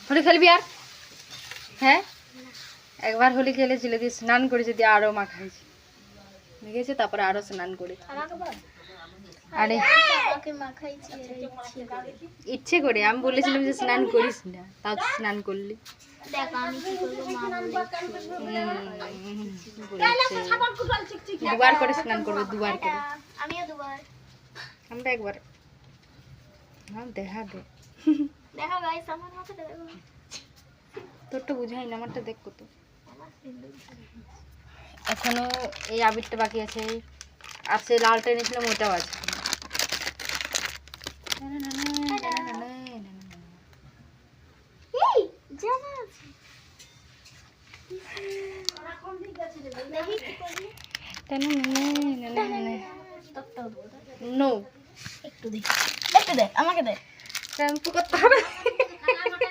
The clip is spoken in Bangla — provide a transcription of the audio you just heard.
হোলি খেলবি আর? হ্যাঁ, একবার হোলি খেলেছিল দিয়ে স্নান করেছে, দিয়ে আরো মাখাইছে, মেখেছে, তারপরে আরো স্নান করেছে। আরে ইচ্ছে করে, আমি বলেছিলাম যে স্নান করিস না, তাও স্নান করলি। দুবার করে স্নান করবে, দুবার করে। আমরা একবার। হ্যাঁ, দেখা দে, তোরটা বুঝাই না, আমারটা দেখ কত। এখনো এই আবিরটা বাকি আছে, আর সে লালটা এনেছিলাম ওটাও আছে। নো, একটু দে, আমাকে দে। শ্যাম্পু করতে হবে।